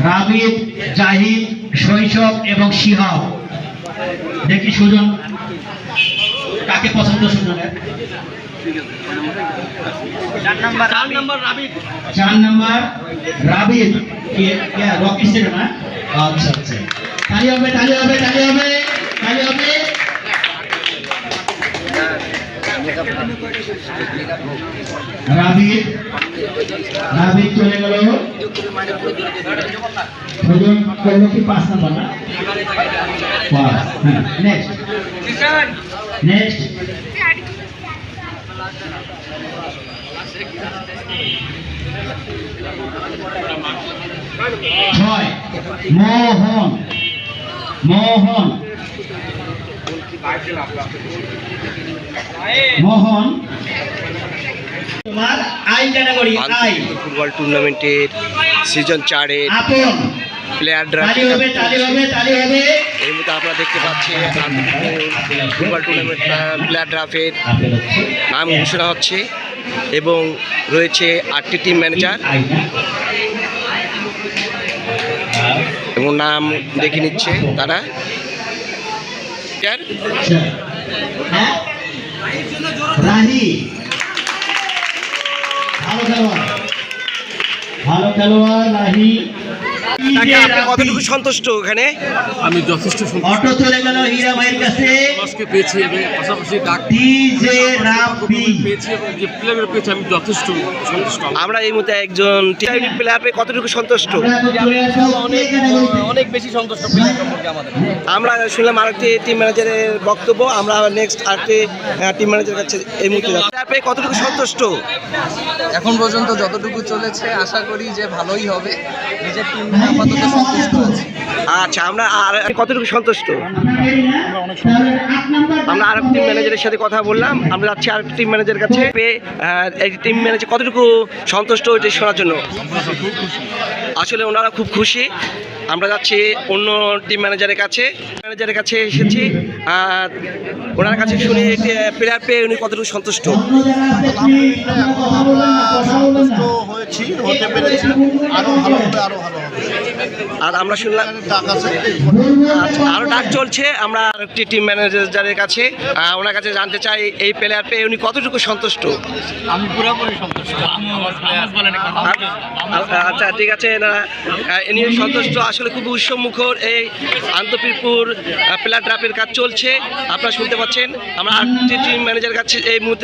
রাবিদ, জাহিদ, শৈশব এবং শিহাব। দেখি সুজন কাকে পছন্দ সুজনের? 4 নাম্বার রাবিদ রকি স্টেডিয়াম। না আচ্ছা আচ্ছা, তালি হবে তালি হবে তালি হবে তালি হবে। রাবিদ চলে গেল। সুজন করলো কি 5 নাম্বার না? নেক্সট নেক্সট ছয় মোহন। মোহন মোহন তোমার আই ক্যাটাগরি আই ফুটবল টুর্নামেন্টের সিজন 4 এর প্লেয়ার ড্রাফট। তালি হবে তালি হবে। এই মুহূর্তে আপনারা দেখতে পাচ্ছেন ফুটবল টুর্নামেন্ট প্লেয়ার ড্রাফটের নাম ঘোষণা হচ্ছে এবং রয়েছে 8টি টিম ম্যানেজার এবং নাম দেখে নিচ্ছে তারা। রাহি ভালো খেলোয়াড় রাহি। কতটুকু সন্তুষ্ট? এখানে আমি যথেষ্ট অটো চলে গেল হীরা ভাইয়ের কাছে। পেয়েছি পাশাপাশি ডিজে রাব্বি পেয়েছি এবং যে প্লেয়ার পেয়েছি আমি যথেষ্ট সন্তুষ্ট। আমরা এই মুহূর্তে একজন টিম প্লেয়ার পেয়ে কতটুকু সন্তুষ্ট? অনেক বেশি সন্তুষ্ট প্লেয়ার সম্পর্কে আমাদের। আমরা শুনলাম আরেকটি টিম ম্যানেজারের বক্তব্য। আমরা নেক্সট আরেকটি টিম ম্যানেজারের কাছে এই মুহূর্তে প্লেয়ার পেয়ে কতটুকু সন্তুষ্ট? এখন পর্যন্ত যতটুকু চলেছে আশা করি যে ভালোই হবে। নিজের টিম আপাতত সন্তুষ্ট আছে। আচ্ছা, আমরা আর কতটুকু সন্তুষ্ট? আমরা আরেক টিম ম্যানেজারের সাথে কথা বললাম। আমরা যাচ্ছি আরেক টিম ম্যানেজারের কাছে। এই টিম ম্যানেজার কতটুকু সন্তুষ্ট ওইটা শোনার জন্য। আসলে ওনারা খুব খুশি। আমরা যাচ্ছি অন্য টিম ম্যানেজারের কাছে এসেছি। ওনার কাছে শুনি প্লেয়ার পেয়ে উনি কতটুকু সন্তুষ্ট। আর আমরা শুনলাম আরও ডাক চলছে। আমরা আরেকটি টিম ম্যানেজারের কাছে ওনার কাছে জানতে চাই এই প্লেয়ার পেয়ে উনি কতটুকু সন্তুষ্ট। আমি পুরোপুরি সন্তুষ্ট। আচ্ছা ঠিক আছে, ইনি সন্তুষ্ট। আসলে খুব উৎসবমুখর এই আন্তঃপিরপুর প্লেয়ার ড্রাফটের কাজ চলছে, আপনারা শুনতে পাচ্ছেন। আমরা আরেকটি টিম ম্যানেজারের কাছে এই মুহূর্তে